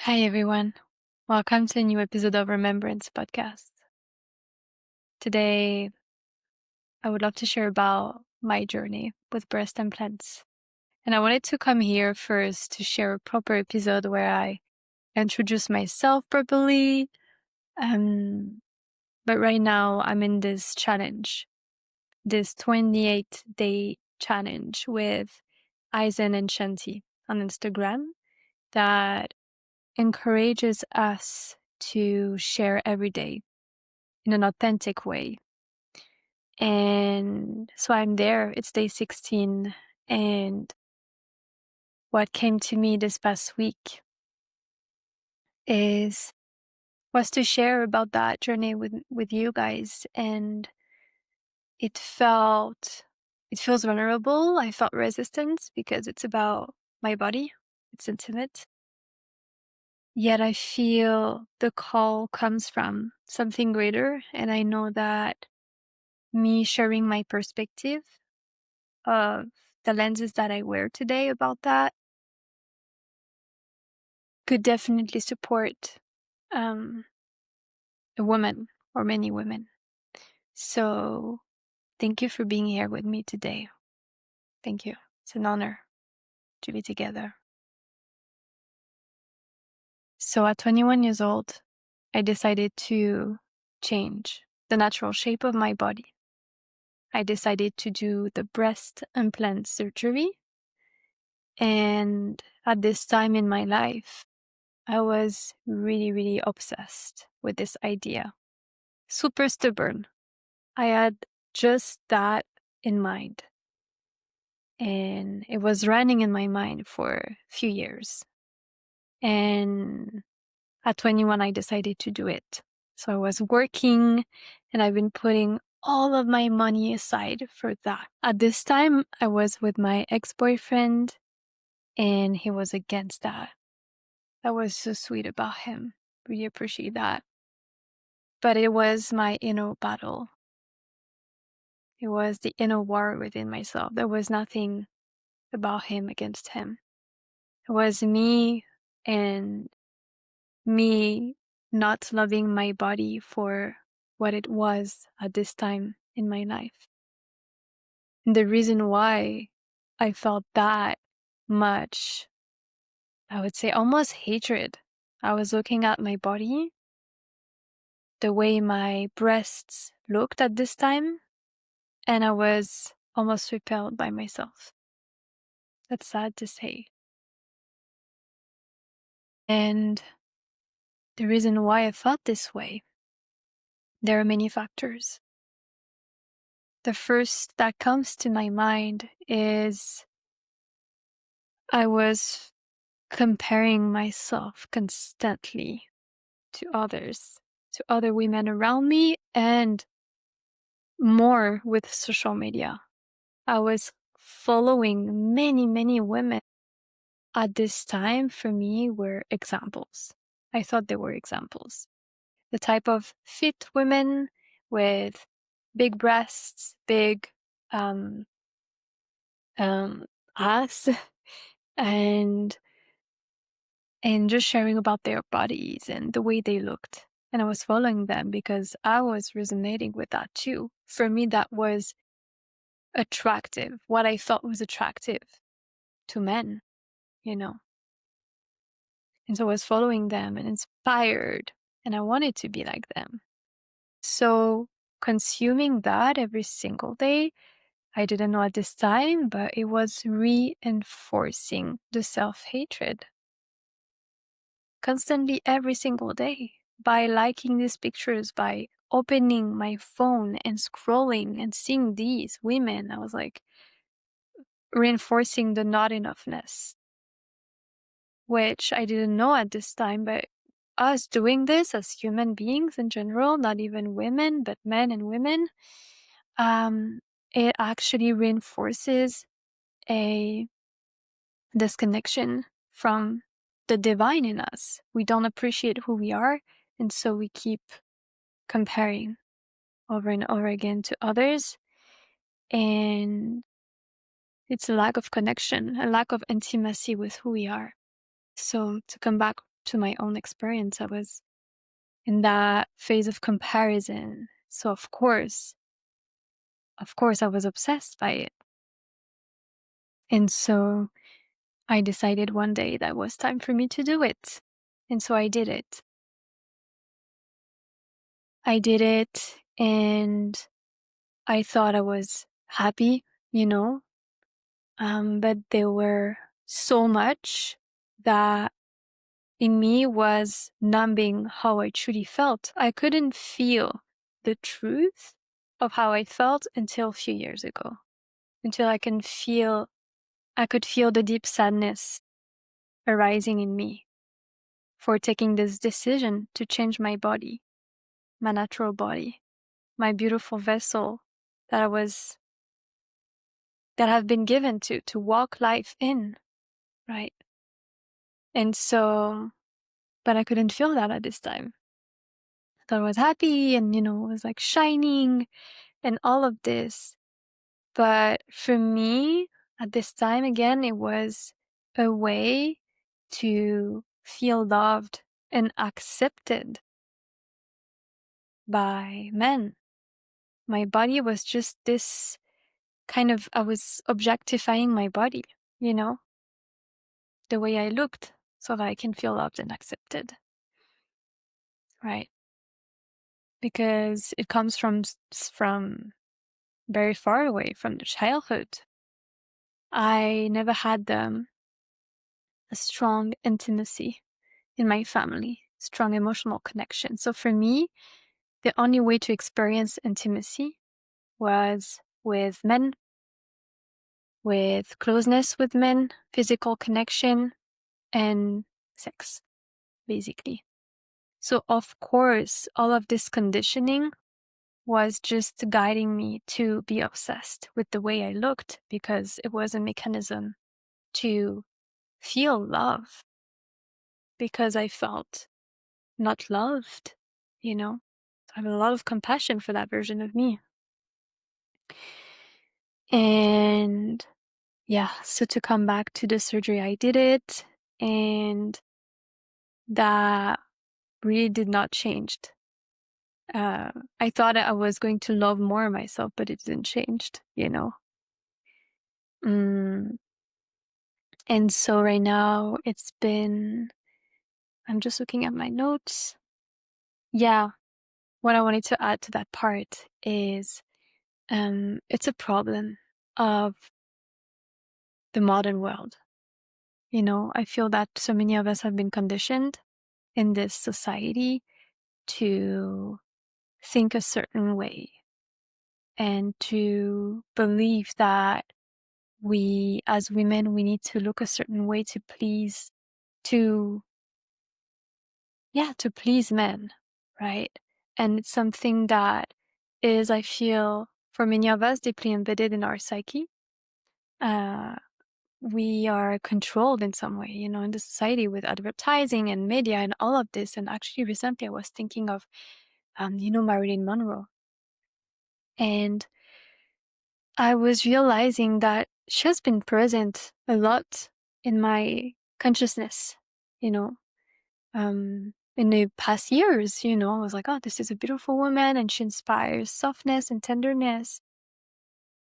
Hi, everyone. Welcome to a new episode of Remembrance Podcast. Today, I would love to share about my journey with breast implants. And I wanted to come here first to share a proper episode where I introduce myself properly. But right now, I'm in this challenge, this 28-day challenge with Aizen and Shanti on Instagram that encourages us to share every day in an authentic way. And so I'm there. It's day 16. And what came to me this past week was to share about that journey with you guys. And it feels vulnerable. I felt resistance because it's about my body. It's intimate. Yet I feel the call comes from something greater. And I know that me sharing my perspective of the lenses that I wear today about that could definitely support a woman or many women. So thank you for being here with me today. Thank you. It's an honor to be together. So at 21 years old, I decided to change the natural shape of my body. I decided to do the breast implant surgery. And at this time in my life, I was really, really obsessed with this idea. Super stubborn. I had just that in mind. And it was running in my mind for a few years. And at 21, I decided to do it. So I was working and I've been putting all of my money aside for that. At this time, I was with my ex-boyfriend and he was against that. That was so sweet about him. Really appreciate that. But it was my inner battle. It was the inner war within myself. There was nothing about him against him. It was me and me not loving my body for what it was at this time in my life. And the reason why I felt that much, I would say almost hatred. I was looking at my body, the way my breasts looked at this time, and I was almost repelled by myself. That's sad to say. And the reason why I felt this way, there are many factors. The first that comes to my mind is I was comparing myself constantly to others, to other women around me, and more with social media. I was following many, many women at this time for me were examples. I thought they were examples. The type of fit women with big breasts, big ass, and just sharing about their bodies and the way they looked. And I was following them because I was resonating with that too. For me, that was attractive. What I felt was attractive to men, you know. And so I was following them and inspired, and I wanted to be like them. So consuming that every single day, I didn't know at this time, but it was reinforcing the self-hatred constantly every single day by liking these pictures, by opening my phone and scrolling and seeing these women. I was like reinforcing the not enoughness, which I didn't know at this time, but us doing this as human beings in general, not even women, but men and women, it actually reinforces a disconnection from the divine in us. We don't appreciate who we are, and so we keep comparing over and over again to others. And it's a lack of connection, a lack of intimacy with who we are. So to come back to my own experience. I was in that phase of comparison. So of course, I was obsessed by it. And so I decided one day that it was time for me to do it. And so I did it. I did it and I thought I was happy, you know, but there were so much that in me was numbing how I truly felt. I couldn't feel the truth of how I felt until a few years ago, until I could feel the deep sadness arising in me for taking this decision to change my body, my natural body, my beautiful vessel that I've been given to walk life in, right? And so, but I couldn't feel that at this time. I thought I was happy and, it was like shining and all of this. But for me, at this time, again, it was a way to feel loved and accepted by men. My body was just this I was objectifying my body, the way I looked so that I can feel loved and accepted, right? Because it comes from very far away from the childhood. I never had a strong intimacy in my family, strong emotional connection. So for me, the only way to experience intimacy was with men, with closeness with men, physical connection, and sex, basically. So of course, all of this conditioning was just guiding me to be obsessed with the way I looked because it was a mechanism to feel love because I felt not loved, I have a lot of compassion for that version of me. And yeah, so to come back to the surgery, I did it, and that really did not change. I thought I was going to love more myself, but it didn't change, Mm. And so right now I'm just looking at my notes. Yeah, what I wanted to add to that part is it's a problem of the modern world. I feel that so many of us have been conditioned in this society to think a certain way and to believe that we, as women, we need to look a certain way to please men, right? And it's something that is, I feel, for many of us, deeply embedded in our psyche. We are controlled in some way, in the society with advertising and media and all of this. And actually, recently, I was thinking of, Marilyn Monroe. And I was realizing that she has been present a lot in my consciousness, in the past years, I was like, oh, this is a beautiful woman and she inspires softness and tenderness.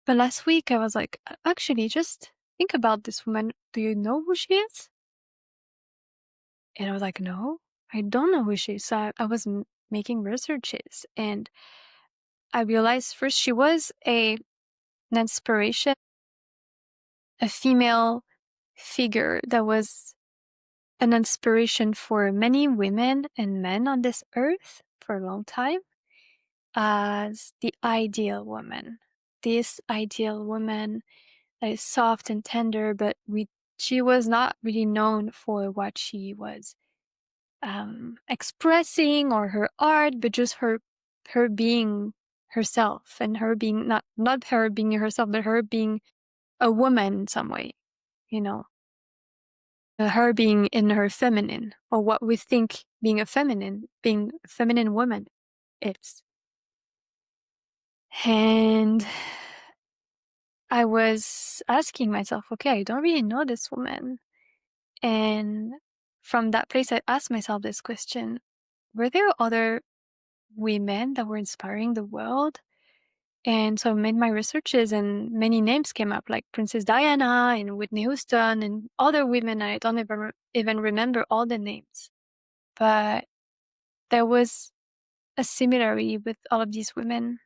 But last week I was like, actually, just think about this woman. Do you know who she is? And I was like, no, I don't know who she is. So I was making researches and I realized first she was an inspiration, a female figure that was an inspiration for many women and men on this earth for a long time as the ideal woman. This ideal woman that is soft and tender, but she was not really known for what she was expressing or her art, but just her being herself and her being not her being herself, but her being a woman in some way, her being in her feminine, or what we think being a feminine woman is. And I was asking myself, okay, I don't really know this woman. And from that place, I asked myself this question: were there other women that were inspiring the world? And so I made my researches, and many names came up, like Princess Diana and Whitney Houston and other women. I don't even remember all the names. But there was a similarity with all of these women,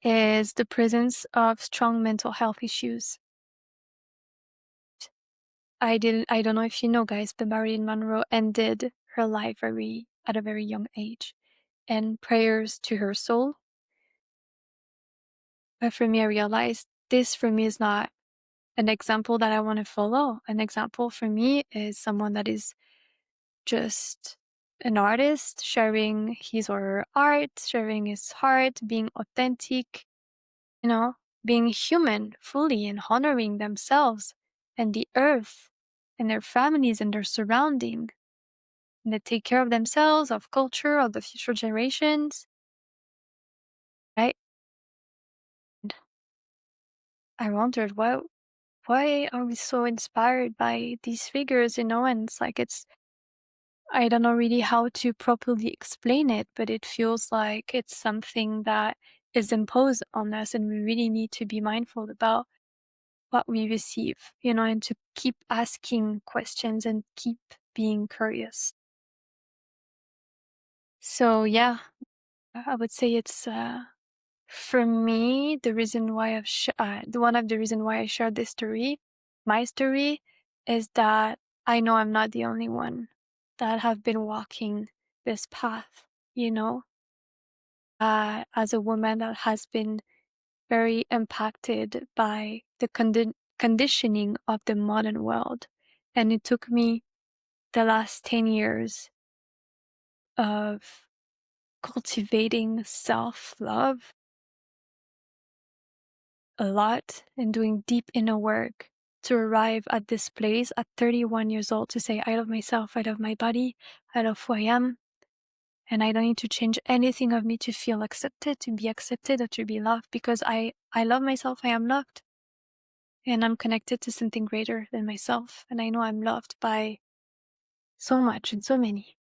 is the presence of strong mental health issues. I don't know if you know, guys, but Marilyn Monroe ended her life at a very young age. And prayers to her soul. But for me, I realized this for me is not an example that I want to follow. An example for me is someone that is just an artist sharing his or her art, sharing his heart, being authentic, being human fully and honoring themselves and the earth and their families and their surrounding. And they take care of themselves, of culture, of the future generations. Right? I wondered, why are we so inspired by these figures, and it's like I don't know really how to properly explain it, but it feels like it's something that is imposed on us, and we really need to be mindful about what we receive, and to keep asking questions and keep being curious. So yeah, I would say it's for me the reason why one of the reason why I shared this story, my story, is that I know I'm not the only one that have been walking this path, as a woman that has been very impacted by the conditioning of the modern world. And it took me the last 10 years of cultivating self-love a lot and doing deep inner work to arrive at this place at 31 years old to say, I love myself, I love my body, I love who I am, and I don't need to change anything of me to feel accepted, to be accepted, or to be loved, because I love myself, I am loved. And I'm connected to something greater than myself. And I know I'm loved by so much and so many.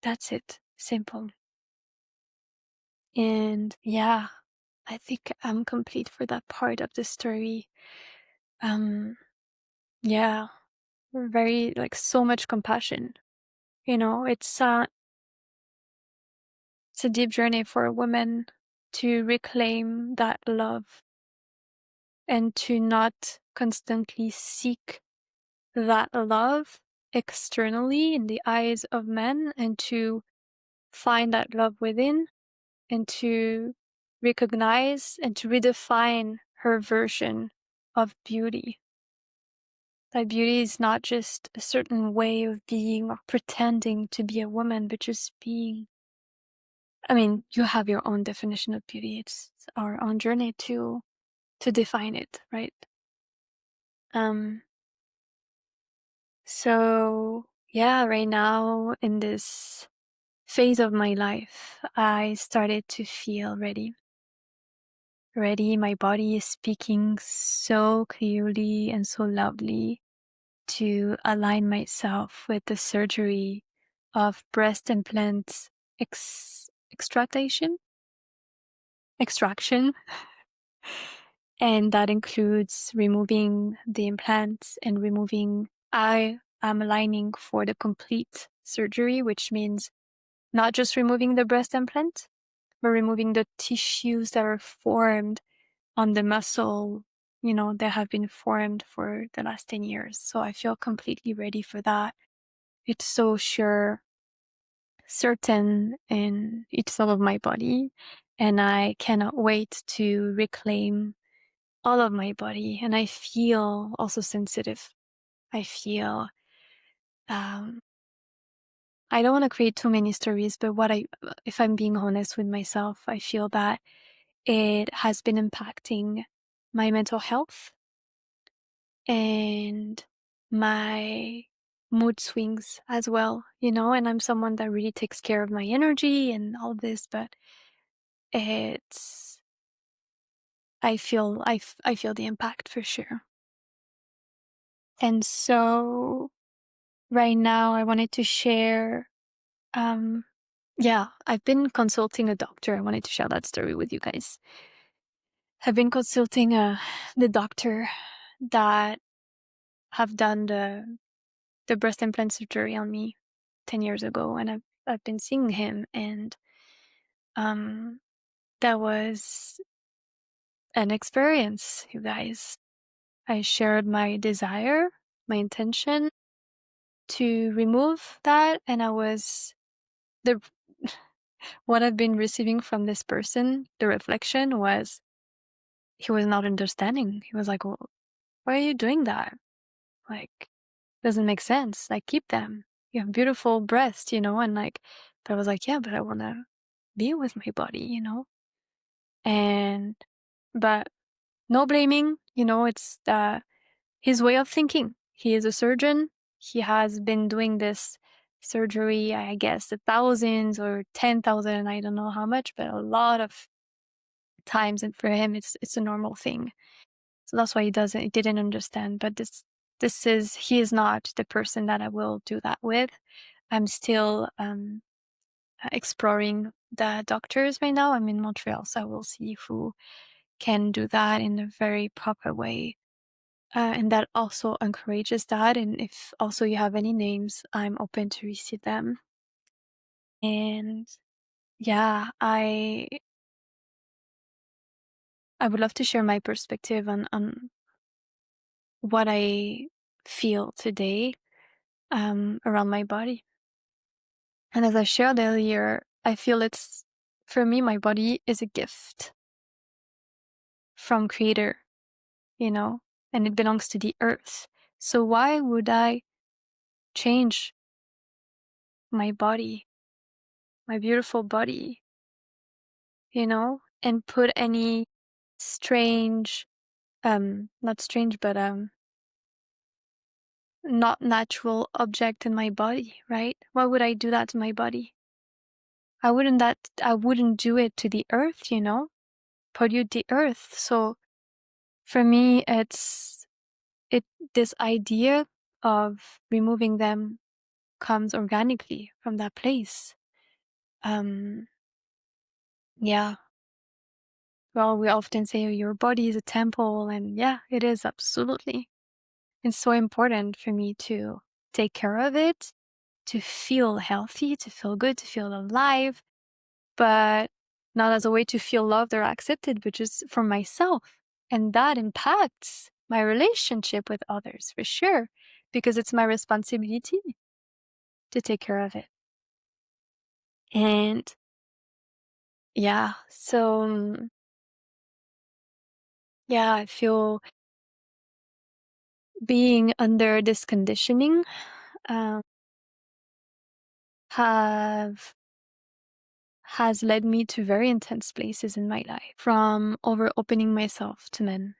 That's it. Simple. And yeah, I think I'm complete for that part of the story. Yeah, very, like, so much compassion. It's a deep journey for a woman to reclaim that love and to not constantly seek that love externally in the eyes of men, and to find that love within, and to recognize and to redefine her version of beauty. That beauty is not just a certain way of being or pretending to be a woman, but just being. I mean, you have your own definition of beauty. It's our own journey to define it, right? So yeah, right now in this phase of my life, I started to feel ready. My body is speaking so clearly and so loudly to align myself with the surgery of breast implant extraction. And that includes removing the implants and I am aligning for the complete surgery, which means not just removing the breast implant, but removing the tissues that are formed on the muscle, that have been formed for the last 10 years. So I feel completely ready for that. It's so certain in each cell of my body, and I cannot wait to reclaim all of my body. And I feel also sensitive. I feel, I don't want to create too many stories, but if I'm being honest with myself, I feel that it has been impacting my mental health and my mood swings as well, and I'm someone that really takes care of my energy and all this, but it's, I feel the impact for sure. And so right now I wanted to share, um, yeah, I've been consulting a doctor. I wanted to share that story with you guys. I've been consulting the doctor that have done the breast implant surgery on me 10 years ago, and I've been seeing him, and um that was an experience, you guys. I shared my desire, my intention to remove that, and I was the what I've been receiving from this person, the reflection was he was not understanding. He was like, well, why are you doing that? Like, doesn't make sense. Like, keep them. You have beautiful breasts, and like, but I was like, yeah, but I want to be with my body. And, but no blaming, it's his way of thinking. He is a surgeon. He has been doing this surgery, I guess, thousands or 10,000, I don't know how much, but a lot of times. And for him, it's a normal thing. So that's why he didn't understand. But he is not the person that I will do that with. I'm still exploring the doctors right now. I'm in Montreal, so I will see who can do that in a very proper way. And that also encourages that. And if also you have any names, I'm open to receive them. And yeah, I would love to share my perspective on what I feel today around my body. And as I shared earlier, I feel for me, my body is a gift from Creator, and it belongs to the earth. So why would I change my body, my beautiful body, and put any strange, not strange, but not natural object in my body, right? Why would I do that to my body? I wouldn't do it to the earth, pollute the earth. So for me, this idea of removing them comes organically from that place. Yeah. Well, we often say, oh, your body is a temple, and yeah, it is absolutely. It's so important for me to take care of it, to feel healthy, to feel good, to feel alive, but not as a way to feel loved or accepted, but just for myself. And that impacts my relationship with others for sure, because it's my responsibility to take care of it. And yeah, so yeah, I feel being under this conditioning um, have has led me to very intense places in my life, from over opening myself to men,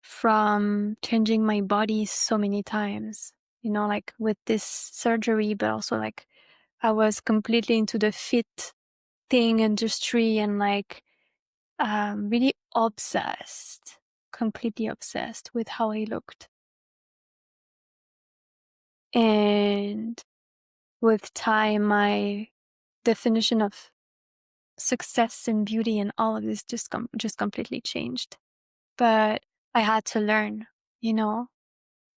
from changing my body so many times, like with this surgery, but also like I was completely into the fit thing industry and like really completely obsessed with how I looked. And with time, my definition of success and beauty and all of this just completely changed. But I had to learn, to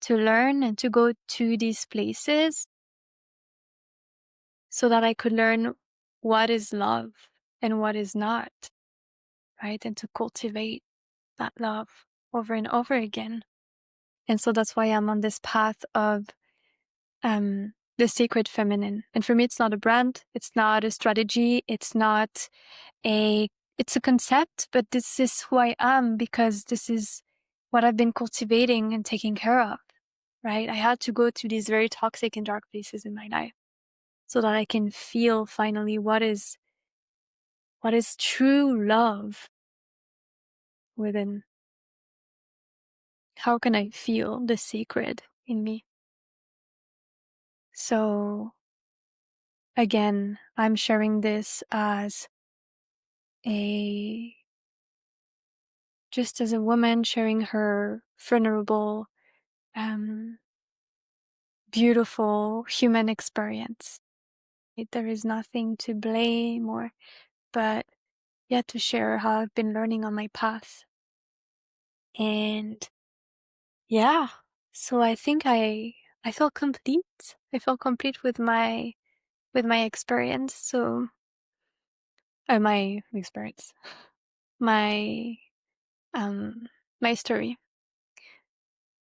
learn and to go to these places so that I could learn what is love and what is not, right? And to cultivate that love over and over again. And so that's why I'm on this path of the sacred feminine. And for me, it's not a brand, it's not a strategy, it's a concept, but this is who I am because this is what I've been cultivating and taking care of, right? I had to go to these very toxic and dark places in my life so that I can feel finally what is true love within. How can I feel the sacred in me? So again, I'm sharing this just as a woman sharing her vulnerable beautiful human experience. There is nothing to blame but yeah, to share how I've been learning on my path. And yeah, so I think I feel complete. I feel complete with my experience. So my experience, my um my story.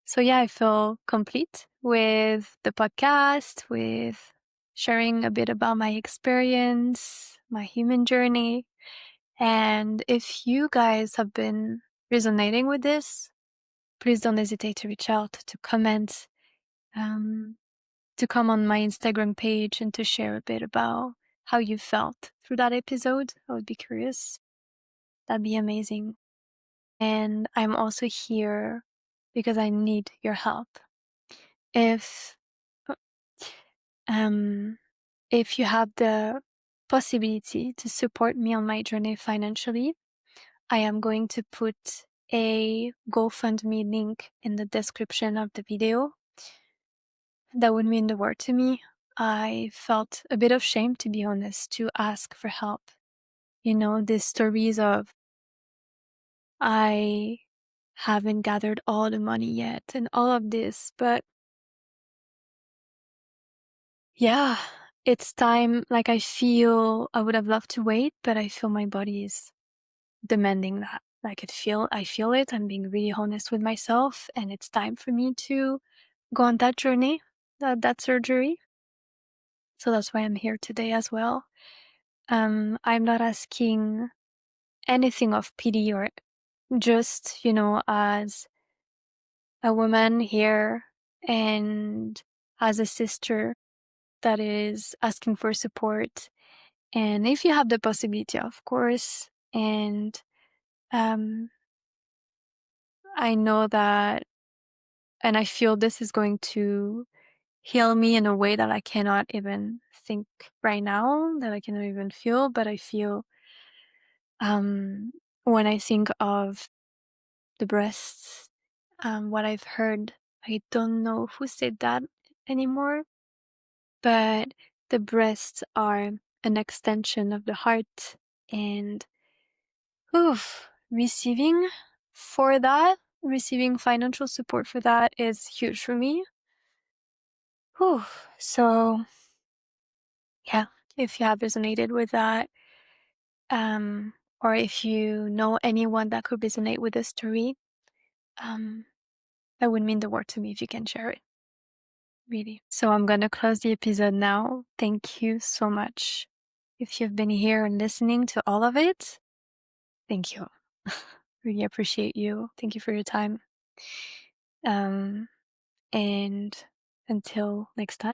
So yeah, I feel complete with the podcast, with sharing a bit about my experience, my human journey. And if you guys have been resonating with this, please don't hesitate to reach out, to comment, um, to come on my Instagram page and to share a bit about how you felt through that episode. I would be curious. That'd be amazing. And I'm also here because I need your help. If um if you have the possibility to support me on my journey financially, I am going to put a GoFundMe link in the description of the video. That would mean the world to me. I felt a bit of shame, to be honest, to ask for help. You know, these stories of I haven't gathered all the money yet and all of this, but yeah, it's time. Like I feel I would have loved to wait, but I feel my body is demanding that. I feel it. I'm being really honest with myself, and it's time for me to go on that journey, that surgery. So that's why I'm here today as well. I'm not asking anything of pity or just, as a woman here and as a sister that is asking for support. And if you have the possibility, of course, and um, I know that, and I feel this is going to heal me in a way that I cannot even think right now, that I cannot even feel, but I feel when I think of the breasts, what I've heard, I don't know who said that anymore, but the breasts are an extension of the heart, and receiving for that, receiving financial support for that is huge for me. So yeah, if you have resonated with that, or if you know anyone that could resonate with this story, that would mean the world to me if you can share it. Really. So I'm going to close the episode now. Thank you so much. If you've been here and listening to all of it, thank you. Really appreciate you. Thank you for your time. And until next time.